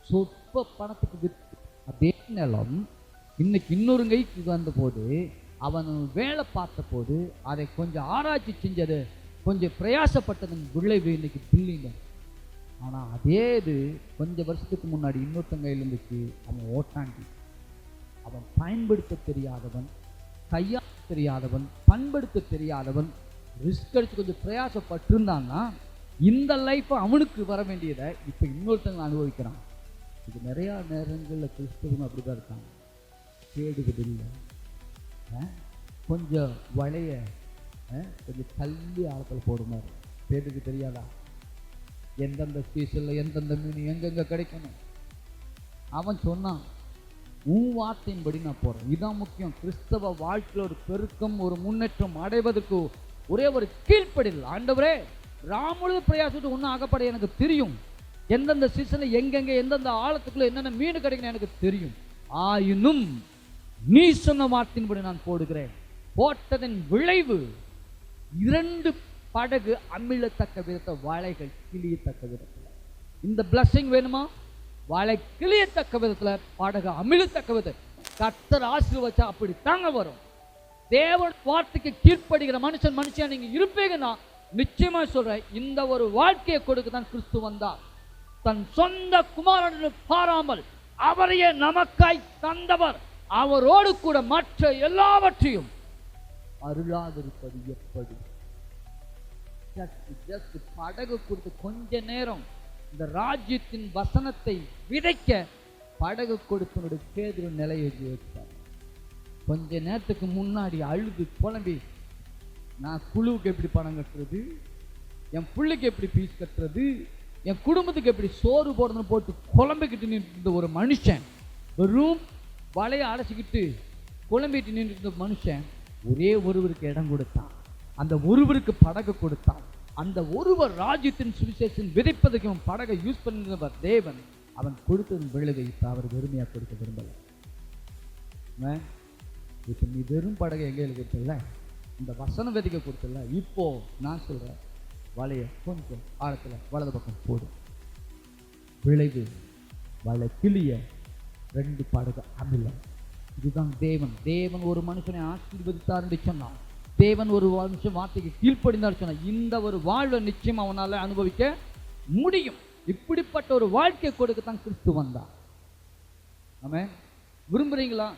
சொற்ப பணத்துக்கு விற்று அதே நிலம் இன்னைக்கு இன்னொரு கைக்கு வந்த போது அவன் வேலை பார்த்த போது அதை கொஞ்சம் ஆராய்ச்சி செஞ்சது, கொஞ்சம் பிரயாசப்பட்டதன் விளைவு இன்னைக்கு பில்லிங்க. ஆனால் அதே இது கொஞ்சம் வருஷத்துக்கு முன்னாடி இன்னொருத்தன் கையில் இருந்துச்சு. அவன் ஓட்டாண்டி, அவன் பயன்படுத்த தெரியாதவன், கையாள தெரியாதவன், பண்படுத்த தெரியாதவன், ரிஸ்க் அடிச்சு கொஞ்சம் பிரயாசப்பட்டிருந்தான்னா இந்த லைஃப் அவனுக்கு வர வேண்டியதை இப்போ இன்னொருத்தங்க அனுபவிக்கிறான். இது நிறையா நேரங்களில் கிறிஸ்தவங்க அப்படி தான் இருக்காங்க. தேடுவதில்லை, கொஞ்சம் வளைய கொஞ்சம் தள்ளி ஆழத்தில் போடுமாறு. தேடுக்கு தெரியாதா எந்தெந்த ஸ்பீஷலில் எந்தெந்த மீன் எங்கெங்கே கிடைக்கணும்? அவன் சொன்னான், உன் வார்த்தையின்படி நான் போகிறேன். இதுதான் முக்கியம். கிறிஸ்தவ வாழ்க்கையில் ஒரு பெருக்கம், ஒரு முன்னேற்றம் அடைவதற்கு ஒரே ஒரு கீழ்ப்படிதல். ஆண்டவரே, ராமுழுது பிரயாசத்துக்கு ஒன்றும் ஆகப்பட எனக்கு தெரியும். எந்தெந்த சீசனில் எங்கெங்கே எந்தெந்த ஆழத்துக்குள்ள என்னென்ன மீன் கிடைக்கணும் எனக்கு தெரியும். ஆயினும் நீ சொன்ன வார்த்தையின்படி நான் போடுகிறேன். போட்டதன் விளைவு 2 படகு அமிழத்தக்க விதத்தை, வலைகள் கிளியத்தக்க விதத்தில். இந்த பிளஸிங் வேணுமா? வலை கிளியத்தக்க விதத்தில், படகு அமிழத்தக்க விதத்தில். கர்த்தர் ஆசீர்வதிச்சா அப்படி தாங்க வரும். தேவன் வார்த்தைக்கு கீழ்ப்படுகிற மனுஷன் நீங்க இருப்பீங்கன்னா நிச்சயமா சொல்றேன், இந்த ஒரு வாழ்க்கையை கொடுக்க தான் கிறிஸ்து வந்தார். தன் சொந்த குமாரனை பாராமல் அவரையே நமக்காய் தந்தவர். அவரோடு கூட மற்ற எல்லாவற்றையும் அருளாதிருப்பது எப்படி? ஜஸ்ட் படகு கொடுத்து கொஞ்ச நேரம் இந்த ராஜ்யத்தின் வசனத்தை விதைக்க படகு கொடுத்தனுடைய பேதுரு நிலையை வச்சார். கொஞ்ச நேரத்துக்கு முன்னாடி அழுது புலம்பி, நான் குழுவுக்கு எப்படி பணம் கட்டுறது, என் பிள்ளைக்கு எப்படி ஃபீஸ் கட்டுறது, என் குடும்பத்துக்கு எப்படி சோறு போடுறதுன்னு போட்டு குழம்பிக்கிட்டு நின்று ஒரு மனுஷன், வெறும் வலையை அடைச்சிக்கிட்டு குழம்பிட்டு நின்று மனுஷன் ஒரே ஒருவருக்கு இடம் கொடுத்தான். அந்த ஒருவருக்கு படகு கொடுத்தான். அந்த ஒருவர் ராஜ்யத்தின் சுவிசேஷன் விதைப்பதற்கு படகை யூஸ் பண்ணுறவர் தேவன். அவன் கொடுத்ததன் விளைவை இப்போ அவர் வெறுமையாக கொடுக்க விரும்பலை. இப்போ நீ வெறும் படகை எங்கே கொடுத்தல, இந்த வசனம் விதைக்க கொடுத்தல. இப்போ நான் சொல்கிறேன், வலையை கொஞ்சம் ஆழத்தில் வலது பக்கம் போடும். விளைவு வலை கிளிய 2 படகு அமிலம். இதுதான் தேவன் ஒரு மனுஷனை ஆசீர்வதித்தார் என்று சொன்னான். தேவன் ஒரு மனுஷன் வார்த்தைக்கு கீழ்ப்படிந்தார் சொன்னார். இந்த ஒரு வாழ்வை நிச்சயம் அவனால் அனுபவிக்க முடியும். இப்படிப்பட்ட ஒரு வாழ்க்கையை கொடுக்கத்தான் கிறிஸ்து வந்தார். ஆமென். விரும்புறீங்களா?